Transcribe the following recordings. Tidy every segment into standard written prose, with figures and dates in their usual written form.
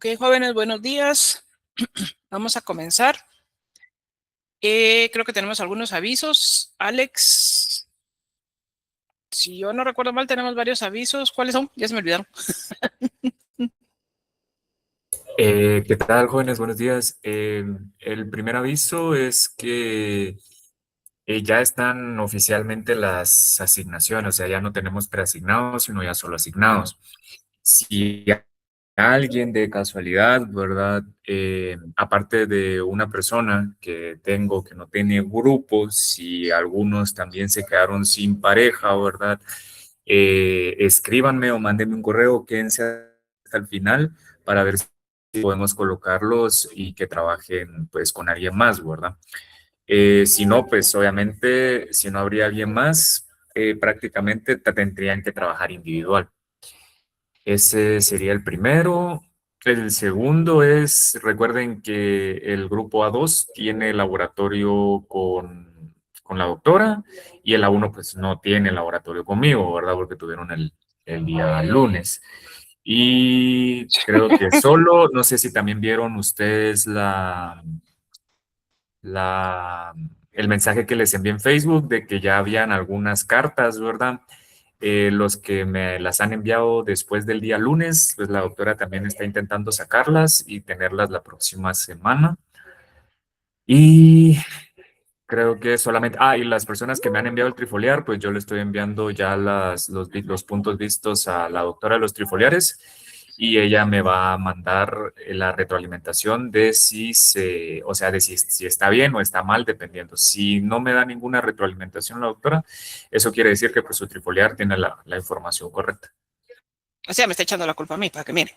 Ok, jóvenes, buenos días. Vamos a comenzar. Creo que tenemos algunos avisos. Alex, si yo no recuerdo mal, tenemos varios avisos. ¿Cuáles son? Ya se me olvidaron. ¿Qué tal, jóvenes? Buenos días. El primer aviso es que ya están oficialmente las asignaciones, o sea, ya no tenemos preasignados, sino ya solo asignados. Si alguien de casualidad, ¿verdad? Aparte de una persona que tengo que no tiene grupos, si algunos también se quedaron sin pareja, ¿verdad? Escríbanme o mándenme un correo, quédense hasta el final para ver si podemos colocarlos y que trabajen pues con alguien más, ¿verdad? Si no, pues obviamente, si no habría alguien más, prácticamente tendrían que trabajar individual. Ese sería el primero. El segundo es, recuerden que el grupo A2 tiene laboratorio con la doctora y el A1 pues no tiene laboratorio conmigo, ¿verdad? Porque tuvieron el día lunes. Y creo que solo, no sé si también vieron ustedes la, el mensaje que les envié en Facebook de que ya habían algunas cartas, ¿verdad? Los que me las han enviado después del día lunes, pues la doctora también está intentando sacarlas y tenerlas la próxima semana. Y creo que solamente, y las personas que me han enviado el trifoliar, pues yo le estoy enviando ya los puntos vistos a la doctora de los trifoliares y ella me va a mandar la retroalimentación de o sea, de si está bien o está mal, dependiendo. Si no me da ninguna retroalimentación la doctora, eso quiere decir que pues su trifoliar tiene la información correcta. O sea, me está echando la culpa a mí, para que miren.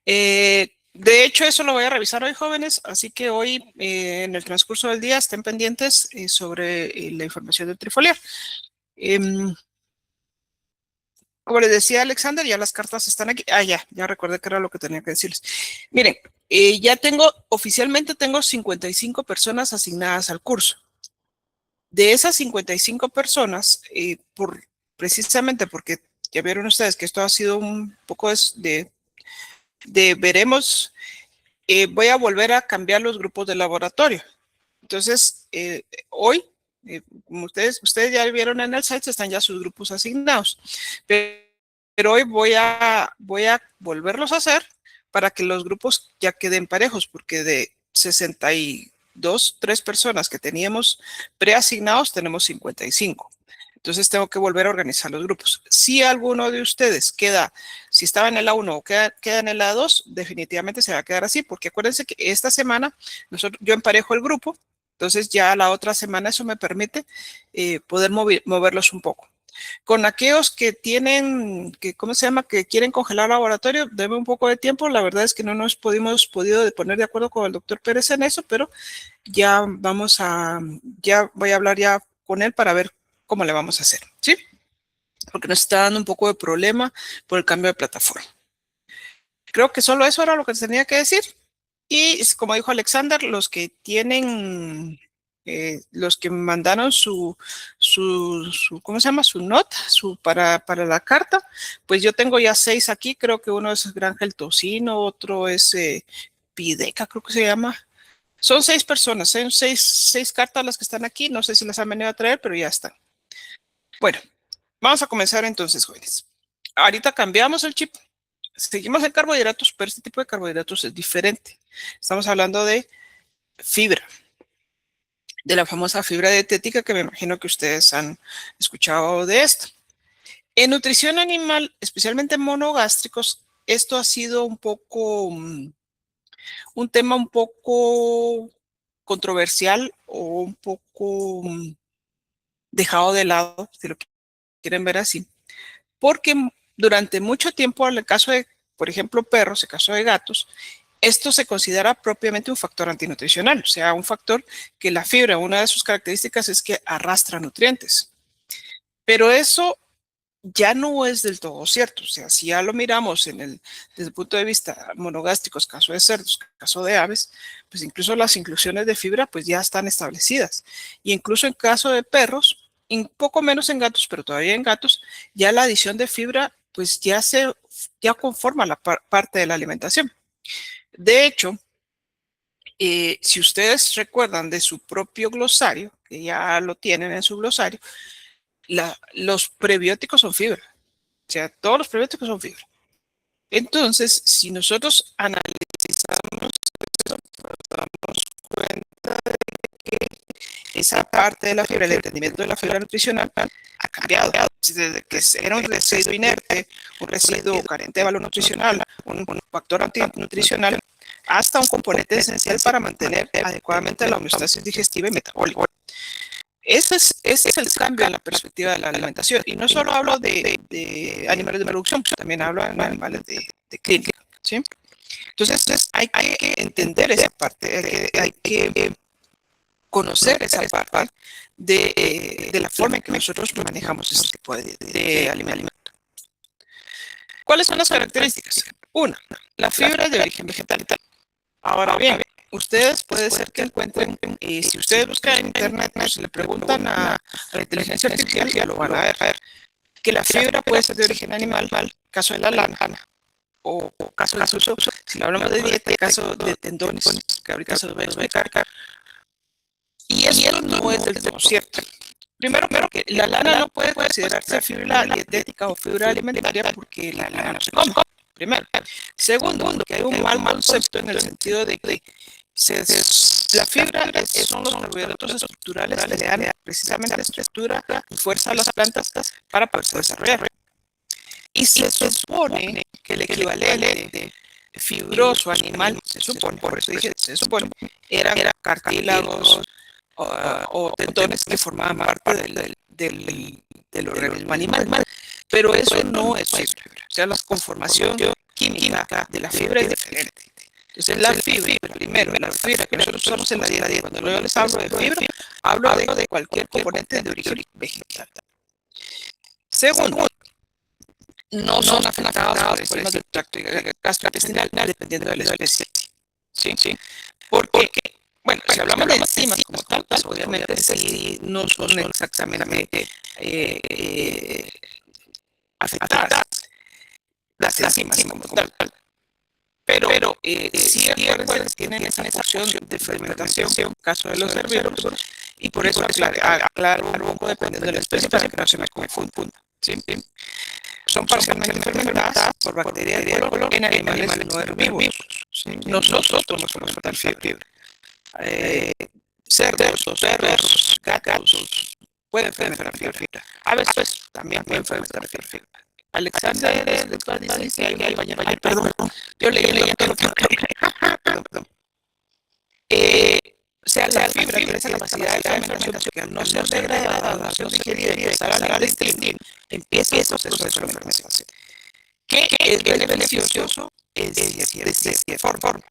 De hecho, eso lo voy a revisar hoy, jóvenes. Así que hoy, en el transcurso del día, estén pendientes sobre la información del trifoliar. Como les decía Alexander, ya las cartas están aquí. Ya recordé que era lo que tenía que decirles. Miren, oficialmente tengo 55 personas asignadas al curso. De esas 55 personas, precisamente porque ya vieron ustedes que esto ha sido un poco de veremos, voy a volver a cambiar los grupos de laboratorio. Entonces, hoy, como ustedes ya vieron en el site, están ya sus grupos asignados. Pero hoy voy a volverlos a hacer para que los grupos ya queden parejos, porque de 62, 3 personas que teníamos preasignados, tenemos 55. Entonces tengo que volver a organizar los grupos. Si alguno de ustedes queda, si estaba en el A1 o queda en el A2, definitivamente se va a quedar así, porque acuérdense que esta semana yo emparejo el grupo, entonces ya la otra semana eso me permite poder moverlos un poco. Con aquellos que tienen, ¿cómo se llama? Que quieren congelar laboratorio, debe un poco de tiempo. La verdad es que no nos podido poner de acuerdo con el doctor Pérez en eso, pero ya voy a hablar ya con él para ver cómo le vamos a hacer, ¿sí? Porque nos está dando un poco de problema por el cambio de plataforma. Creo que solo eso era lo que tenía que decir. Y como dijo Alexander, los que mandaron ¿cómo se llama? Su nota, para la carta, pues yo tengo ya 6 aquí. Creo que uno es Granja El Tocino, otro es Pideca, creo que se llama. Son 6 personas, son seis cartas las que están aquí. No sé si las han venido a traer, pero ya están. Bueno, vamos a comenzar entonces, jóvenes. Ahorita cambiamos el chip. Seguimos en carbohidratos, pero este tipo de carbohidratos es diferente. Estamos hablando de fibra, de la famosa fibra dietética, que me imagino que ustedes han escuchado de esto. En nutrición animal, especialmente en monogástricos, esto ha sido un tema un poco controversial o un poco dejado de lado, si lo quieren ver así, porque durante mucho tiempo, en el caso de, por ejemplo, perros, en el caso de gatos, esto se considera propiamente un factor antinutricional, o sea, un factor que la fibra, una de sus características es que arrastra nutrientes. Pero eso ya no es del todo cierto. O sea, si ya lo miramos desde el punto de vista monogástricos, caso de cerdos, caso de aves, pues incluso las inclusiones de fibra pues ya están establecidas. Y incluso en caso de perros, un poco menos en gatos, pero todavía en gatos, ya la adición de fibra pues ya conforma la parte de la alimentación. De hecho, si ustedes recuerdan de su propio glosario, que ya lo tienen en su glosario, los prebióticos son fibra. O sea, todos los prebióticos son fibra. Entonces, si nosotros analizamos, nos damos cuenta de que esa parte de la fibra, el entendimiento de la fibra nutricional, ha cambiado. Desde que era un residuo inerte, un residuo carente de valor nutricional, un factor antinutricional, hasta un componente esencial para mantener adecuadamente la homeostasis digestiva y metabólica. Ese es el cambio en la perspectiva de la alimentación. Y no solo hablo de animales de producción, también hablo de animales de clínica, ¿sí? Entonces, hay que entender esa parte, hay que conocer esa parte de la forma en que nosotros manejamos este tipo de alimento. ¿Cuáles son las características? Una, la fibra es de origen vegetal. Ahora bien, ustedes puede ser que encuentren, si ustedes buscan en internet, pues, le preguntan a la inteligencia artificial, ya lo van a ver, que la fibra puede ser de origen animal, caso de la lana, o caso de uso, si hablamos de dieta, caso de tendones, que ahorita se los voy a explicar. Y eso no es del todo cierto. Primero, que la lana no puede considerarse fibra dietética o fibra alimentaria porque la lana no se come. Primero. Segundo, que hay un mal concepto en el sentido de que la fibra son los carbohidratos estructurales que le dan precisamente estructura y fuerza a las plantas para poderse desarrollar. Y se supone que el equivalente fibroso animal, se supone, por eso dije, se supone, eran cartílagos o tendones que formaban parte del organismo animal. Pero eso no es fibra. O sea, la conformación química de la fibra es diferente. Entonces, la fibra, primero, la fibra que nosotros usamos en la dieta, cuando yo les hablo de fibra, hablo de cualquier componente de origen vegetal. Segundo, no son afectados por problemas del tracto gastrointestinal, dependiendo de la especie. ¿Sí? Porque, bueno, si hablamos de enzimas como tal, pues obviamente sí no son exactamente afectadas las enzimas como tal. Pero sí recuerden que tienen esa función de fermentación en el caso de los herbívoros y por eso aclaro un poco dependiendo de la especie para que no se me confunda. ¿Sí? Son parcialmente fermentadas por bacterias de color en animales no herbívoros. ¿Sí? Nosotros podemos fermentar fibra. Cerdos, perros, gatos pueden fermentar fibra. Aves también pueden fermentar fibra. Alexander dice, ay, perdón, yo leí todo. Perdón. O sea, la fibra tiene esa capacidad de fermentación que al no ser degradada, no ser digerida y pasar al intestino, empieza el proceso de fermentación. Que es beneficioso de cierta forma.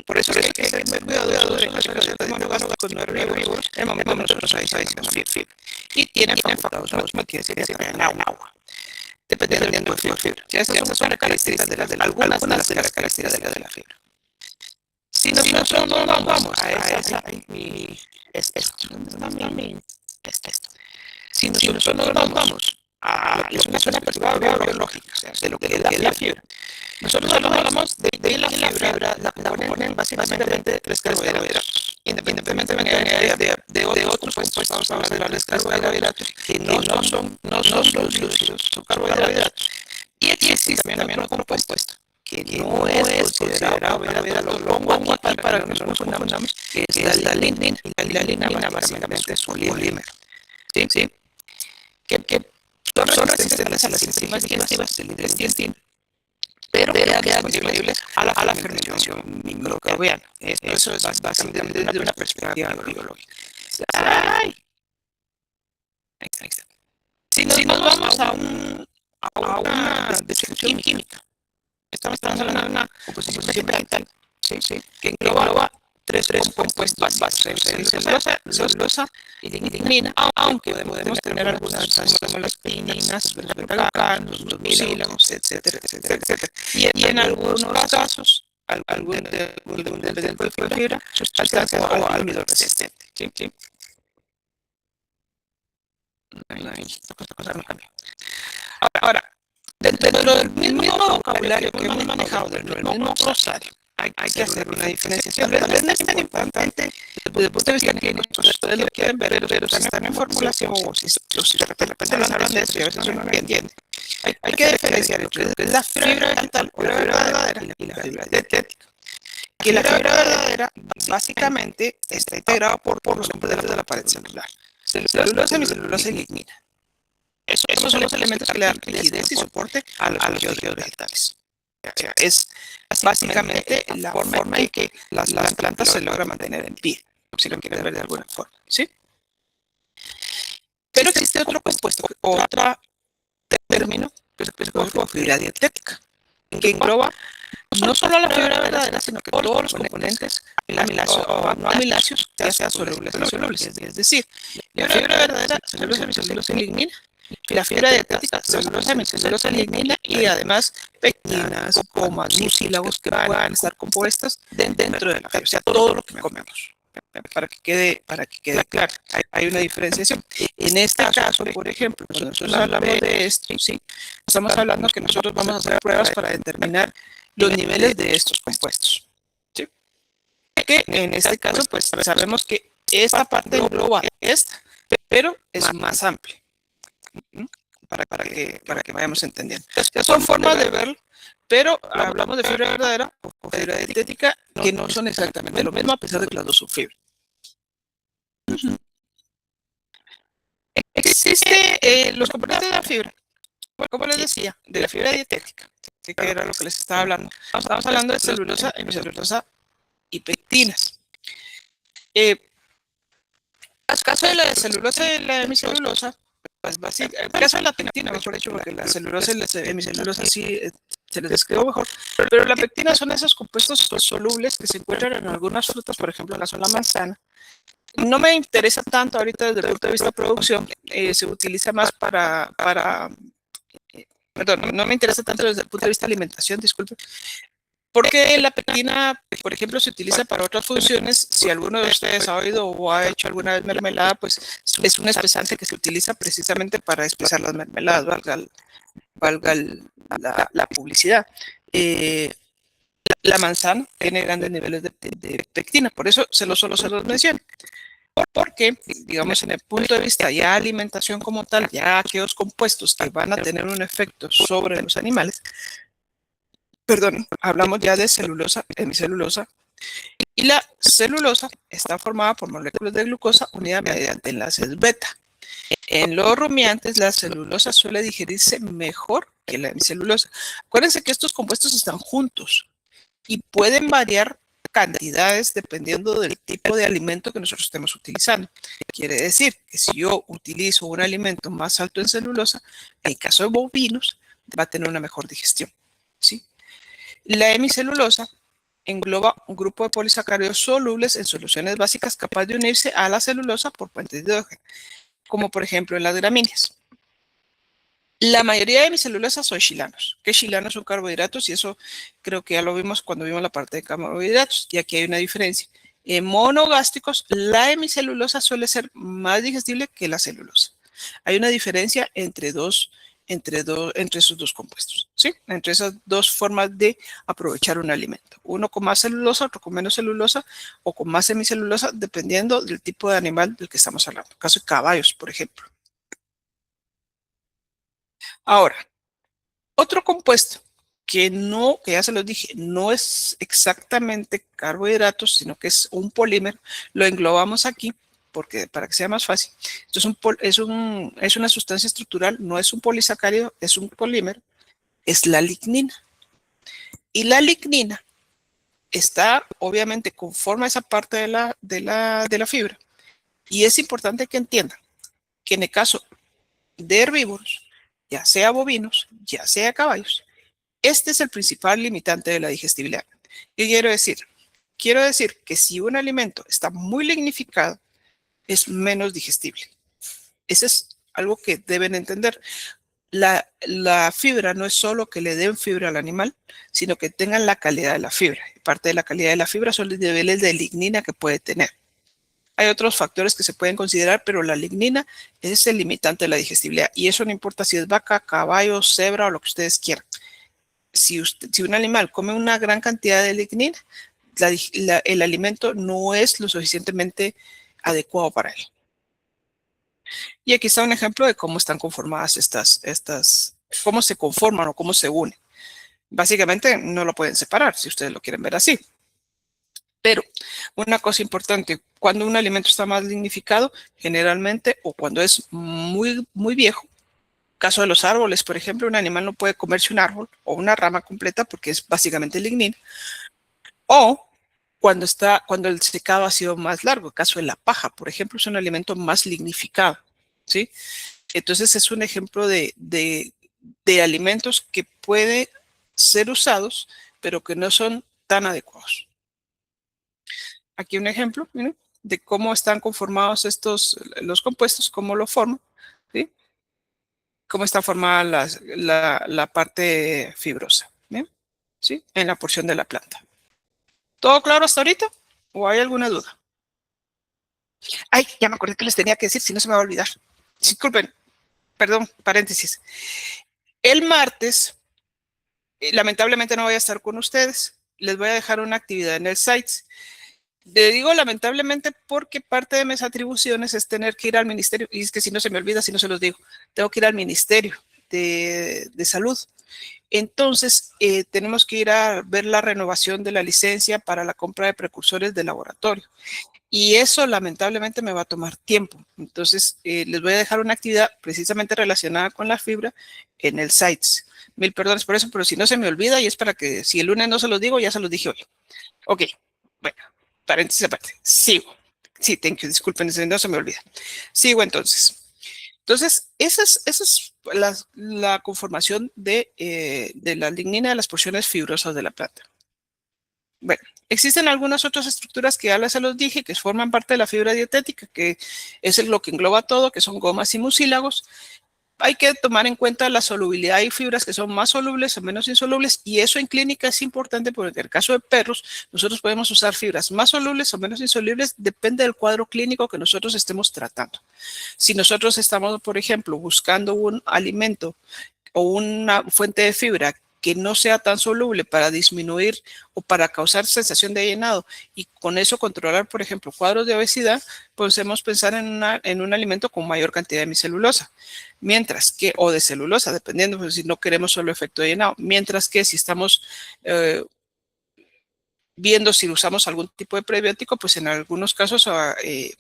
Por eso es que hay que ser muy cuidadoso de las cosas de monógamos no herbívoros en el momento que nosotros adicionamos fibra. Y tienen facultados que quiere decir que tienen agua. Dependiendo del tipo de fibra. Esas son las características algunas de las características de la fibra. Si nosotros no vamos a esa, si nosotros no vamos a lo que es una perspectiva biológica, o sea, de lo que es la fibra, nosotros hablamos de la fibra, la componen básicamente tres carbohidratos, independientemente de otros compuestos, vamos a hablar de carbohidratos que no son los lúcidos, son carbohidratos. Y existe también otro compuesto que no es considerado carbohidrato, lo pongo aquí para que nos confundamos, que es la línea. La línea básicamente es un polímero. ¿Sí? Que son resistentes a las enzimas digestivas del intestino, pero quedan disponibles a la fermentación microbiana. Eso es básicamente desde una perspectiva biológica. ¡Ay! Si nos vamos a una descripción química, estamos hablando de una composición vegetal, que engloba tres compuestos básicos, celulosa y lignina, aunque podemos tener algunas sustancias como las pininas, los beta-glucanos, los mucílagos, etcétera. Y en algunos casos, algún tipo de fibra, sustancia o almidón resistente. ¿Sí? Esta cosa no cambia. Ahora, Dentro del mismo vocabulario que hemos manejado, dentro del mismo glosario, hay que hacer una diferenciación. Tal vez no es tan importante desde el punto de vista clínico, ustedes lo quieren ver, pero si están en formulación o si de repente nos hablan de eso y a veces uno no entiende. Hay que diferenciar entre lo que es la fibra vegetal o la fibra verdadera y la fibra dietética. Que la fibra verdadera básicamente está integrada por los componentes de la pared celular. Celulosa, hemicelulosa y lignina. Esos son los elementos que le dan rigidez y soporte a los tejidos vegetales. O sea, es básicamente la forma en que las plantas se logran mantener en pie, si lo quieren ver de alguna forma, ¿sí? Pero existe otro compuesto, otro término que se conoce como fibra dietética, que engloba no solo la fibra verdadera, sino que todos los componentes amiláceos o no amiláceos, ya sean solubles o insolubles. Es decir, la fibra verdadera, celulosa, hemicelulosa y lignina, y la fibra dietética, celulosa, hemicelulosa, lignina y además pectinas, gomas, mucílagos que puedan estar compuestas dentro de la fibra, o sea, todo lo que comemos. Para que quede claro, hay una diferenciación. En este caso, por ejemplo, cuando nosotros hablamos de esto, sí, estamos hablando que nosotros vamos a hacer pruebas para determinar los niveles de estos compuestos. ¿Sí? Que en este caso, pues sabemos que esta parte engloba esta, pero es más amplia. Para que vayamos entendiendo. Son formas de verlo, pero hablamos de fibra verdadera o fibra dietética que no son exactamente lo mismo a pesar de que las dos son fibra. Existe los componentes de la fibra, como les decía, de la fibra dietética, que era lo que les estaba hablando. Estamos hablando de celulosa, hemicelulosa y pectinas. El caso de la celulosa y la hemicelulosa, pues básicamente, el caso de la pectina, mejor dicho, porque la celulosa y la hemicelulosa sí se les describió mejor, pero la pectina son esos compuestos solubles que se encuentran en algunas frutas, por ejemplo, en la sola manzana. No me interesa tanto ahorita desde el punto de vista de producción, se utiliza más perdón, no me interesa tanto desde el punto de vista de alimentación, disculpe, porque la pectina, por ejemplo, se utiliza para otras funciones. Si alguno de ustedes ha oído o ha hecho alguna vez mermelada, pues es un espesante que se utiliza precisamente para espesar las mermeladas, valga la publicidad. La manzana tiene grandes niveles de pectina, por eso solo se los menciono. Porque, digamos, en el punto de vista ya alimentación como tal, ya aquellos compuestos que van a tener un efecto sobre los animales, perdón, hablamos ya de celulosa, hemicelulosa, y la celulosa está formada por moléculas de glucosa unidas mediante enlaces beta. En los rumiantes, la celulosa suele digerirse mejor que la hemicelulosa. Acuérdense que estos compuestos están juntos y pueden variar cantidades dependiendo del tipo de alimento que nosotros estemos utilizando. Quiere decir que si yo utilizo un alimento más alto en celulosa, en el caso de bovinos, va a tener una mejor digestión, ¿sí? La hemicelulosa engloba un grupo de polisacáridos solubles en soluciones básicas capaces de unirse a la celulosa por puentes de hidrógeno, como por ejemplo en las gramíneas. La mayoría de hemicelulosas son chilanos, que chilanos son carbohidratos y eso creo que ya lo vimos cuando vimos la parte de carbohidratos y aquí hay una diferencia. En monogástricos, la hemicelulosa suele ser más digestible que la celulosa. Hay una diferencia entre esos dos compuestos, ¿sí? Entre esas dos formas de aprovechar un alimento. Uno con más celulosa, otro con menos celulosa o con más hemicelulosa, dependiendo del tipo de animal del que estamos hablando. En el caso de caballos, por ejemplo. Ahora, otro compuesto que ya se los dije, no es exactamente carbohidratos, sino que es un polímero, lo englobamos aquí porque para que sea más fácil. Esto es una sustancia estructural, no es un polisacárido, es un polímero, es la lignina. Y la lignina está, obviamente, conforme a esa parte de la fibra. Y es importante que entiendan que en el caso de herbívoros, ya sea bovinos, ya sea caballos, este es el principal limitante de la digestibilidad. ¿Qué quiero decir? Quiero decir que si un alimento está muy lignificado, es menos digestible. Eso es algo que deben entender. La fibra no es solo que le den fibra al animal, sino que tengan la calidad de la fibra. Parte de la calidad de la fibra son los niveles de lignina que puede tener. Hay otros factores que se pueden considerar, pero la lignina es el limitante de la digestibilidad. Y eso no importa si es vaca, caballo, cebra o lo que ustedes quieran. Si un animal come una gran cantidad de lignina, el alimento no es lo suficientemente adecuado para él. Y aquí está un ejemplo de cómo están conformadas cómo se conforman o cómo se unen. Básicamente no lo pueden separar si ustedes lo quieren ver así. Pero una cosa importante, cuando un alimento está más lignificado, generalmente, o cuando es muy, muy viejo, caso de los árboles, por ejemplo, un animal no puede comerse un árbol o una rama completa porque es básicamente lignina, o cuando el secado ha sido más largo, caso de la paja, por ejemplo, es un alimento más lignificado, ¿sí? Entonces es un ejemplo de alimentos que pueden ser usados, pero que no son tan adecuados. Aquí un ejemplo, ¿sí?, de cómo están conformados los compuestos, cómo lo forman, ¿sí? Cómo está formada la parte fibrosa, ¿bien? ¿Sí? En la porción de la planta. ¿Todo claro hasta ahorita? ¿O hay alguna duda? Ay, ya me acordé que les tenía que decir, si no se me va a olvidar. Disculpen, perdón, paréntesis. El martes, lamentablemente no voy a estar con ustedes. Les voy a dejar una actividad en el site. Le digo lamentablemente porque parte de mis atribuciones es tener que ir al ministerio, y es que si no se me olvida, si no se los digo, tengo que ir al ministerio de salud. Entonces, tenemos que ir a ver la renovación de la licencia para la compra de precursores de laboratorio. Y eso lamentablemente me va a tomar tiempo. Entonces, les voy a dejar una actividad precisamente relacionada con la fibra en el SITES. Mil perdones por eso, pero si no se me olvida y es para que si el lunes no se los digo, ya se los dije hoy. Ok, bueno, paréntesis aparte. Sigo. Sí, thank you, disculpen, no se me olvida. Sigo entonces. Entonces, esa es la conformación de la lignina de las porciones fibrosas de la planta. Bueno, existen algunas otras estructuras que ya les se los dije, que forman parte de la fibra dietética, que es lo que engloba todo, que son gomas y mucílagos. Hay que tomar en cuenta la solubilidad. Hay fibras que son más solubles o menos insolubles, y eso en clínica es importante porque en el caso de perros, nosotros podemos usar fibras más solubles o menos insolubles, depende del cuadro clínico que nosotros estemos tratando. Si nosotros estamos, por ejemplo, buscando un alimento o una fuente de fibra que no sea tan soluble para disminuir o para causar sensación de llenado y con eso controlar, por ejemplo, cuadros de obesidad, podemos pensar en un alimento con mayor cantidad de hemicelulosa. Mientras que, o de celulosa, dependiendo, pues, si no queremos solo efecto de llenado. Mientras que si estamos viendo si usamos algún tipo de prebiótico, pues en algunos casos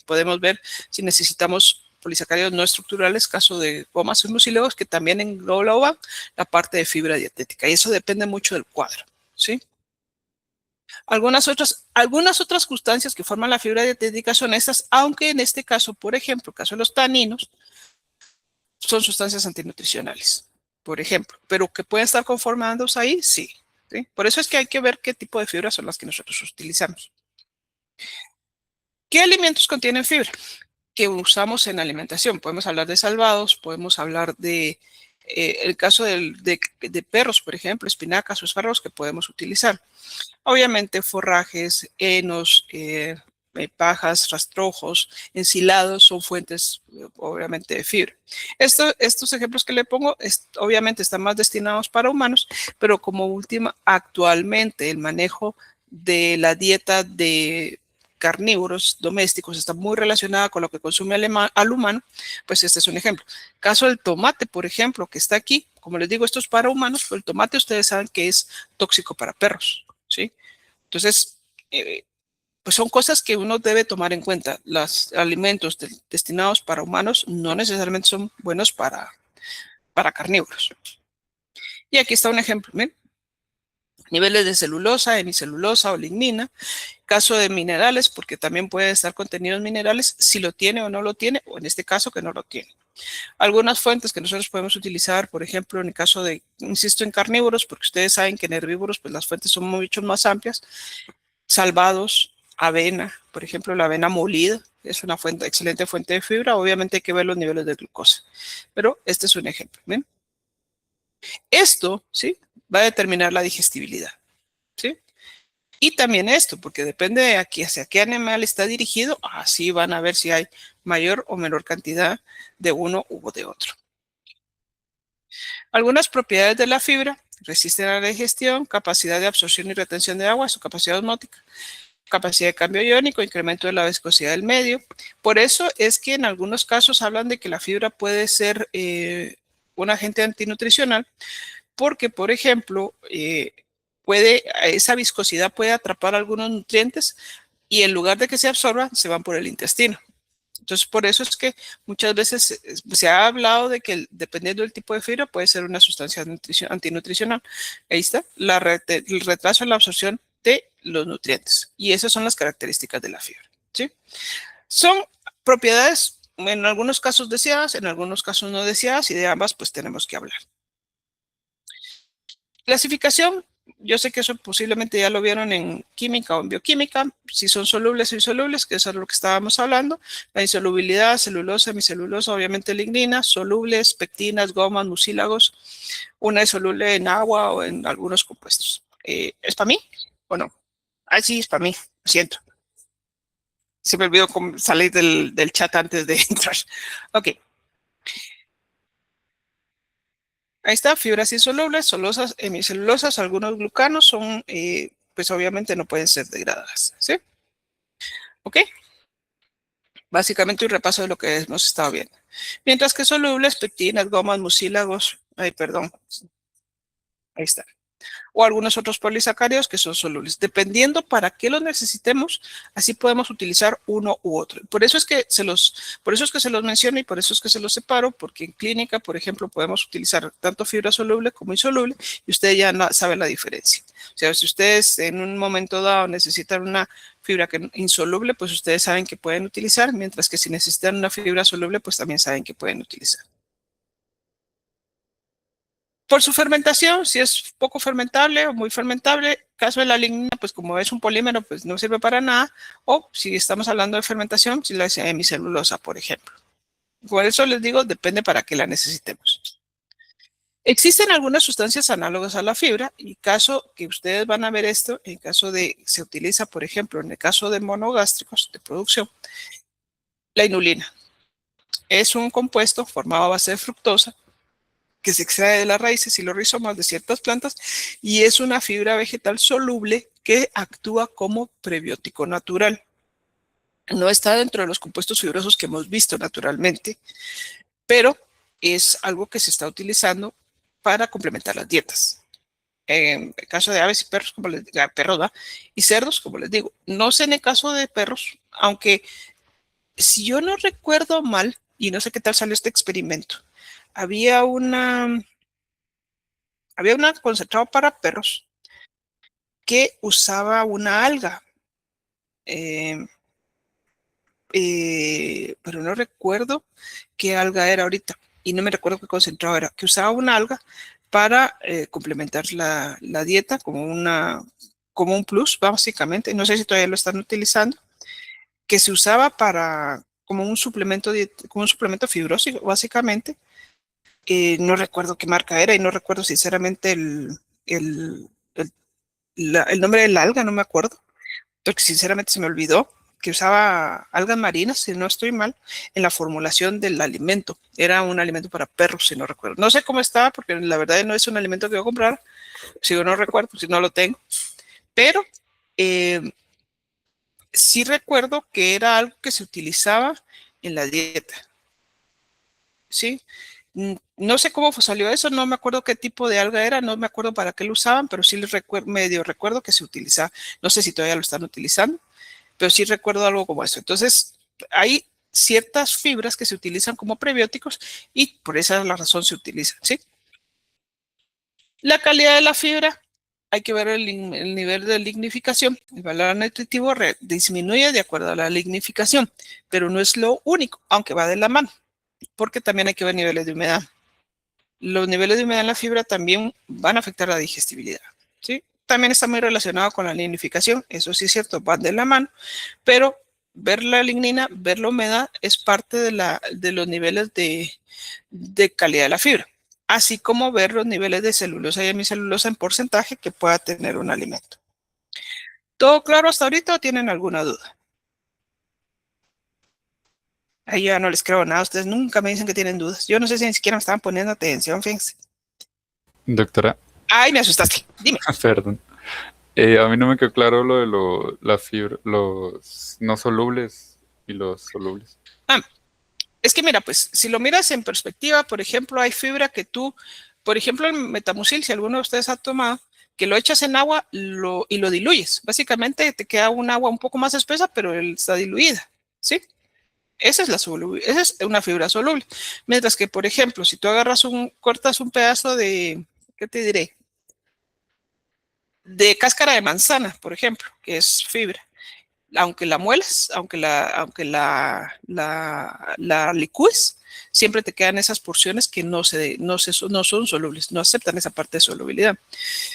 podemos ver si necesitamos polisacáridos no estructurales, caso de gomas y mucílagos, que también engloba la parte de fibra dietética. Y eso depende mucho del cuadro, ¿sí? Algunas otras sustancias que forman la fibra dietética son estas, aunque en este caso, por ejemplo, el caso de los taninos, son sustancias antinutricionales, por ejemplo, pero que pueden estar conformados ahí, sí. ¿Sí? Por eso es que hay que ver qué tipo de fibras son las que nosotros utilizamos. ¿Qué alimentos contienen fibra que usamos en alimentación? Podemos hablar de salvados, podemos hablar de el caso de perros, por ejemplo, espinacas o espárragos que podemos utilizar. Obviamente forrajes, henos, pajas, rastrojos, ensilados son fuentes, obviamente, de fibra. Estos ejemplos que le pongo, obviamente están más destinados para humanos, pero como última, actualmente el manejo de la dieta de carnívoros domésticos está muy relacionada con lo que consume al humano, pues este es un ejemplo. Caso del tomate, por ejemplo, que está aquí, como les digo, esto es para humanos, pero el tomate ustedes saben que es tóxico para perros, ¿sí? Entonces, pues son cosas que uno debe tomar en cuenta. Los alimentos destinados para humanos no necesariamente son buenos para carnívoros. Y aquí está un ejemplo, ¿ven? Niveles de celulosa, hemicelulosa o lignina. Caso de minerales, porque también puede estar contenidos minerales, si lo tiene o no lo tiene, o en este caso que no lo tiene. Algunas fuentes que nosotros podemos utilizar, por ejemplo, en el caso de, insisto, en carnívoros, porque ustedes saben que en herbívoros pues las fuentes son mucho más amplias. Salvados, avena, por ejemplo, la avena molida es una excelente fuente de fibra. Obviamente hay que ver los niveles de glucosa, pero este es un ejemplo. ¿Ven? Esto, ¿sí?, va a determinar la digestibilidad, ¿sí? Y también esto, porque depende de aquí hacia qué animal está dirigido, así van a ver si hay mayor o menor cantidad de uno u de otro. Algunas propiedades de la fibra: resisten a la digestión, capacidad de absorción y retención de agua, su capacidad osmótica, capacidad de cambio iónico, incremento de la viscosidad del medio. Por eso es que en algunos casos hablan de que la fibra puede ser un agente antinutricional, porque, por ejemplo, esa viscosidad puede atrapar algunos nutrientes y en lugar de que se absorban, se van por el intestino. Entonces, por eso es que muchas veces se ha hablado de que dependiendo del tipo de fibra puede ser una sustancia antinutricional. Ahí está, el retraso en la absorción de los nutrientes. Y esas son las características de la fibra, ¿sí? Son propiedades en algunos casos deseadas, en algunos casos no deseadas, y de ambas pues tenemos que hablar. Clasificación: yo sé que eso posiblemente ya lo vieron en química o en bioquímica, si son solubles o insolubles, que eso es lo que estábamos hablando. La insolubilidad: celulosa, hemicelulosa, obviamente lignina; solubles: pectinas, gomas, mucílagos. Una es soluble en agua o en algunos compuestos. ¿Es para mí o no? Ah, sí, es para mí, lo siento. Se me olvidó salir del chat antes de entrar. Ok. Ahí está, fibras insolubles, celulosas, hemicelulosas, algunos glucanos son, pues obviamente no pueden ser degradadas, ¿sí? ¿Ok? Básicamente un repaso de lo que hemos estado viendo. Mientras que solubles: pectinas, gomas, mucílagos, perdón, ahí está. O algunos otros polisacáridos que son solubles. Dependiendo para qué los necesitemos, así podemos utilizar uno u otro. Por eso es que se los menciono y por eso es que se los separo, porque en clínica, por ejemplo, podemos utilizar tanto fibra soluble como insoluble y ustedes ya saben la diferencia. O sea, si ustedes en un momento dado necesitan una fibra insoluble, pues ustedes saben que pueden utilizar, mientras que si necesitan una fibra soluble, pues también saben que pueden utilizar. Por su fermentación, si es poco fermentable o muy fermentable, caso de la lignina, pues como es un polímero, pues no sirve para nada. O si estamos hablando de fermentación, si la hemicelulosa, por ejemplo. Por eso les digo, depende para qué la necesitemos. Existen algunas sustancias análogas a la fibra, y caso que ustedes van a ver esto, en caso de, se utiliza, por ejemplo, en el caso de monogástricos de producción, la inulina. Es un compuesto formado a base de fructosa, que se extrae de las raíces y los rizomas de ciertas plantas, y es una fibra vegetal soluble que actúa como prebiótico natural. No está dentro de los compuestos fibrosos que hemos visto naturalmente, pero es algo que se está utilizando para complementar las dietas. En el caso de aves y perros, como les digo, perros, ¿va? Y cerdos, como les digo. No sé en el caso de perros, aunque si yo no recuerdo mal, y no sé qué tal salió este experimento, había una concentrado para perros que usaba una alga, eh, pero no recuerdo qué alga era ahorita y no me recuerdo qué concentrado era, que usaba una alga para complementar la dieta como un plus, básicamente. No sé si todavía lo están utilizando, que se usaba como un suplemento, como un suplemento fibroso, básicamente. No recuerdo qué marca era y no recuerdo sinceramente el, el el nombre de la alga, no me acuerdo, porque sinceramente se me olvidó, que usaba algas marinas, si no estoy mal, en la formulación del alimento. Era un alimento para perros, si no recuerdo. No sé cómo estaba, porque la verdad no es un alimento que yo comprar, si yo no recuerdo, si no lo tengo, pero sí recuerdo que era algo que se utilizaba en la dieta, ¿sí? No sé cómo salió eso, no me acuerdo qué tipo de alga era, no me acuerdo para qué lo usaban, pero sí medio recuerdo que se utilizaba. No sé si todavía lo están utilizando, pero sí recuerdo algo como eso. Entonces, hay ciertas fibras que se utilizan como prebióticos y por esa es la razón se utilizan, ¿sí? La calidad de la fibra, hay que ver el nivel de lignificación. El valor nutritivo disminuye de acuerdo a la lignificación, pero no es lo único, aunque va de la mano, porque también hay que ver niveles de humedad. Los niveles de humedad en la fibra también van a afectar la digestibilidad, ¿sí? También está muy relacionado con la lignificación, eso sí es cierto, van de la mano, pero ver la lignina, ver la humedad es parte de los niveles de calidad de la fibra, así como ver los niveles de celulosa y hemicelulosa en porcentaje que pueda tener un alimento. ¿Todo claro hasta ahorita o tienen alguna duda? Ahí ya no les creo nada. Ustedes nunca me dicen que tienen dudas. Yo no sé si ni siquiera me estaban poniendo atención, fíjense. Doctora, Ay, me asustaste. Dime. perdón. A mí no me quedó claro lo de la fibra, los no solubles y los solubles. Ah, es que mira, pues, si lo miras en perspectiva, por ejemplo, hay fibra que tú, por ejemplo, el metamucil, si alguno de ustedes ha tomado, que lo echas en agua y lo diluyes. Básicamente te queda un agua un poco más espesa, pero está diluida, ¿sí? Esa es esa es una fibra soluble. Mientras que, por ejemplo, si tú cortas un pedazo de, ¿qué te diré? De cáscara de manzana, por ejemplo, que es fibra. Aunque la muelas, la licúes, siempre te quedan esas porciones que no son solubles, no aceptan esa parte de solubilidad.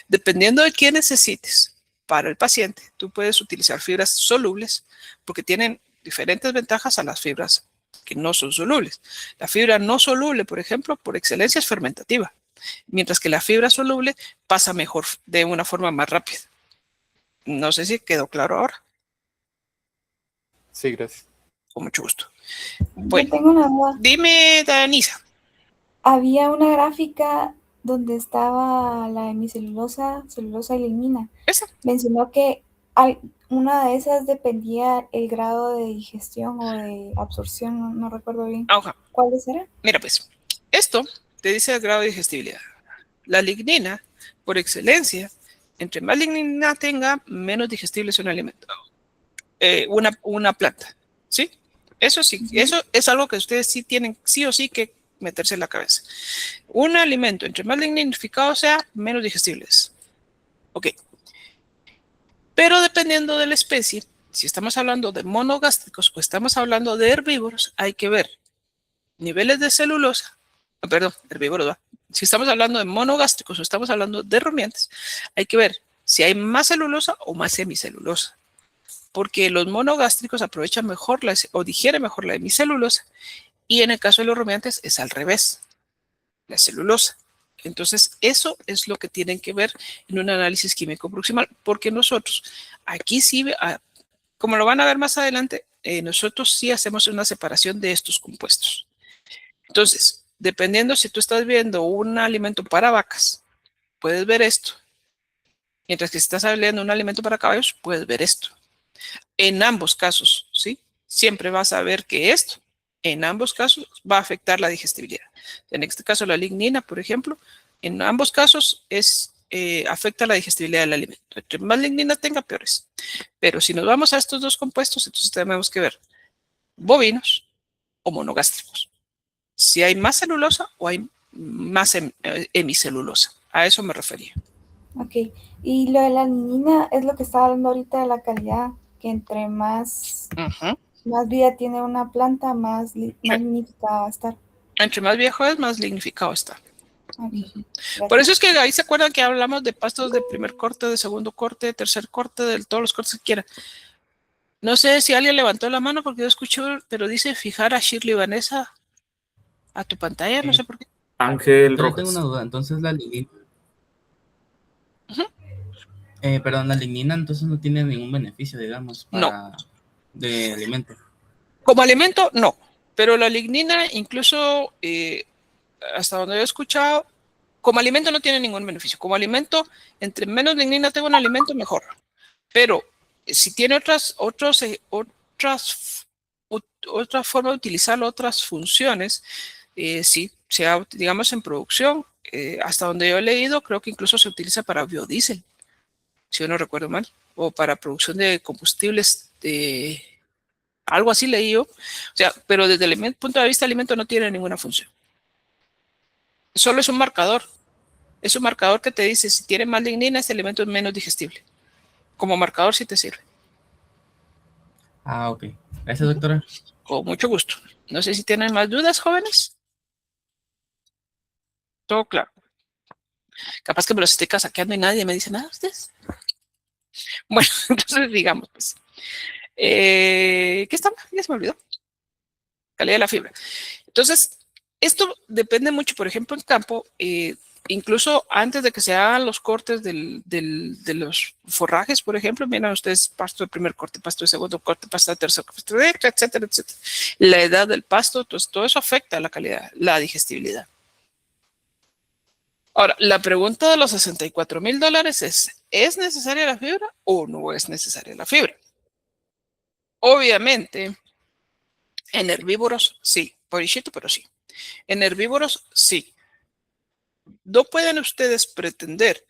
Dependiendo de qué necesites para el paciente, tú puedes utilizar fibras solubles porque tienen diferentes ventajas a las fibras que no son solubles. La fibra no soluble, por ejemplo, por excelencia es fermentativa, mientras que la fibra soluble pasa mejor de una forma más rápida. No sé si quedó claro ahora. Sí, gracias. Con mucho gusto. Yo Bueno, tengo una duda. dime, Danisa. Había una gráfica donde estaba la hemicelulosa, celulosa y lignina. ¿Esa? Mencionó que una de esas dependía el grado de digestión o de absorción, no recuerdo bien. Ajá. ¿Cuáles eran? Mira, pues, esto te dice el grado de digestibilidad. La lignina, por excelencia, entre más lignina tenga, menos digestible es un alimento. Una planta, ¿sí? Eso sí, eso es algo que ustedes sí tienen, sí o sí que meterse en la cabeza. Un alimento, entre más ligninificado sea, menos digestible es. Ok. Pero dependiendo de la especie, si estamos hablando de monogástricos o estamos hablando de herbívoros, hay que ver niveles de celulosa, perdón, herbívoros, ¿va? Si estamos hablando de monogástricos o estamos hablando de rumiantes, hay que ver si hay más celulosa o más hemicelulosa, porque los monogástricos aprovechan mejor o digieren mejor la hemicelulosa y en el caso de los rumiantes es al revés, la celulosa. Entonces, eso es lo que tienen que ver en un análisis químico proximal, porque nosotros aquí sí, como lo van a ver más adelante, nosotros sí hacemos una separación de estos compuestos. Entonces, dependiendo si tú estás viendo un alimento para vacas, puedes ver esto. Mientras que si estás viendo un alimento para caballos, puedes ver esto. En ambos casos, ¿sí? Siempre vas a ver que esto, en ambos casos, va a afectar la digestibilidad. En este caso, la lignina, por ejemplo, en ambos casos afecta la digestibilidad del alimento. Entre más lignina tenga, peor es. Pero si nos vamos a estos dos compuestos, entonces tenemos que ver bovinos o monogástricos. Si hay más celulosa o hay más hemicelulosa. A eso me refería. Ok. Y lo de la lignina es lo que estaba hablando ahorita de la calidad, que entre más vida tiene una planta, más lignificada va a estar. Entre más viejo es, más lignificado está. Okay. Por eso es que ahí se acuerdan que hablamos de pastos de primer corte, de segundo corte, de tercer corte, de todos los cortes que quieran. No sé si alguien levantó la mano porque yo escuché, pero dice fijar a Shirley Vanessa a tu pantalla, no sé por qué. Ángel Yo Rojas. tengo una duda, entonces la lignina. Perdón, la lignina entonces no tiene ningún beneficio, digamos, de alimento. Como alimento, no. Pero la lignina, incluso hasta donde he escuchado, como alimento no tiene ningún beneficio. Como alimento, entre menos lignina tenga un alimento, mejor. Pero si tiene otra forma de utilizarlo, otras funciones, sí, sea, digamos, en producción, hasta donde yo he leído, creo que incluso se utiliza para biodiesel, si yo no recuerdo mal, o para producción de combustibles, algo así leí yo. O sea, pero desde el punto de vista del alimento no tiene ninguna función. Solo es un marcador. Es un marcador que te dice si tiene más lignina, este alimento es menos digestible. Como marcador sí te sirve. Ah, ok. Gracias, doctora. Con mucho gusto. No sé si tienen más dudas, jóvenes. Todo claro. Capaz que me los estoy casaqueando y nadie me dice nada a ustedes. Bueno, entonces digamos, pues. ¿Qué estaba? Ya se me olvidó. Calidad de la fibra. Entonces, esto depende mucho, por ejemplo, en campo, incluso antes de que se hagan los cortes de los forrajes, por ejemplo, miren ustedes, pasto de primer corte, pasto de segundo corte, pasto de tercer corte, etcétera, etcétera. La edad del pasto, entonces todo eso afecta a la calidad, la digestibilidad. Ahora, la pregunta de los $64,000 ¿es necesaria la fibra o no es necesaria la fibra? Obviamente, en herbívoros sí, pobrecito, pero sí. En herbívoros sí. No pueden ustedes pretender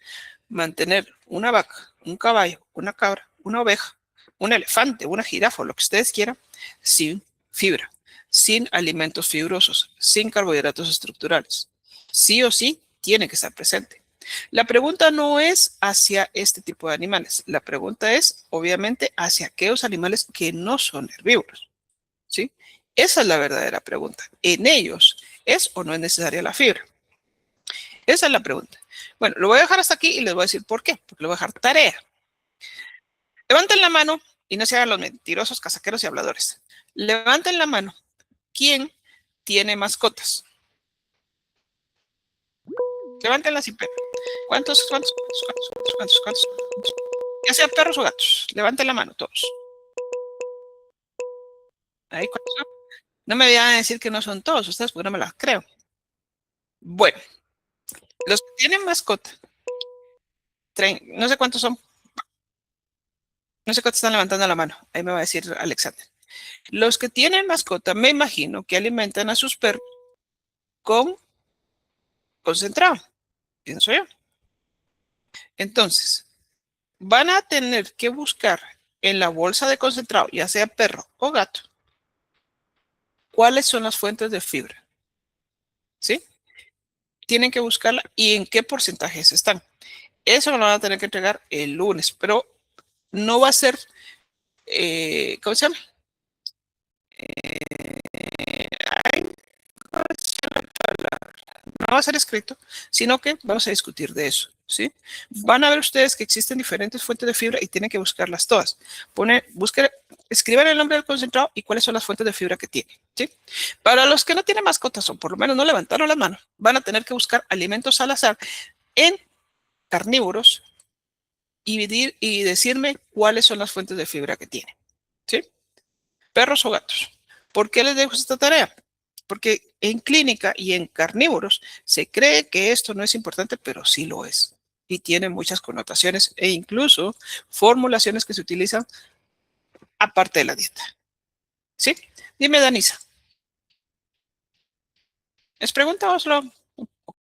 mantener una vaca, un caballo, una cabra, una oveja, un elefante, una jirafa, lo que ustedes quieran, sin fibra, sin alimentos fibrosos, sin carbohidratos estructurales. Sí o sí, tiene que estar presente. La pregunta no es hacia este tipo de animales. La pregunta es, obviamente, hacia aquellos animales que no son herbívoros. ¿Sí? Esa es la verdadera pregunta. En ellos, ¿es o no es necesaria la fibra? Esa es la pregunta. Bueno, lo voy a dejar hasta aquí y les voy a decir por qué. Porque le voy a dejar tarea. Levanten la mano y no se hagan los mentirosos, casaqueros y habladores. Levanten la mano. ¿Quién tiene mascotas? Levántenla sin pena. ¿Cuántos? Ya sean perros o gatos. Levanten la mano todos. Ahí, ¿cuántos son? No me vayan a decir que no son todos ustedes, porque no me las creo. Bueno, los que tienen mascota, no sé cuántos son. No sé cuántos están levantando la mano. Ahí me va a decir Alexander. Los que tienen mascota, me imagino que alimentan a sus perros con concentrado. Pienso yo. Entonces, van a tener que buscar en la bolsa de concentrado, ya sea perro o gato, cuáles son las fuentes de fibra. ¿Sí? Tienen que buscarla y en qué porcentajes están. Eso me lo van a tener que entregar el lunes, pero no va a ser, ¿cómo se llama? No va a ser escrito, sino que vamos a discutir de eso, ¿sí? Van a ver ustedes que existen diferentes fuentes de fibra y tienen que buscarlas todas. Escriban el nombre del concentrado y cuáles son las fuentes de fibra que tiene, ¿sí? Para los que no tienen mascotas o por lo menos no levantaron las manos, van a tener que buscar alimentos al azar en carnívoros y decirme cuáles son las fuentes de fibra que tiene, ¿sí? Perros o gatos. ¿Por qué les dejo esta tarea? Porque en clínica y en carnívoros se cree que esto no es importante, pero sí lo es. Y tiene muchas connotaciones e incluso formulaciones que se utilizan aparte de la dieta. ¿Sí? Dime, Danisa. ¿Es pregunta o solo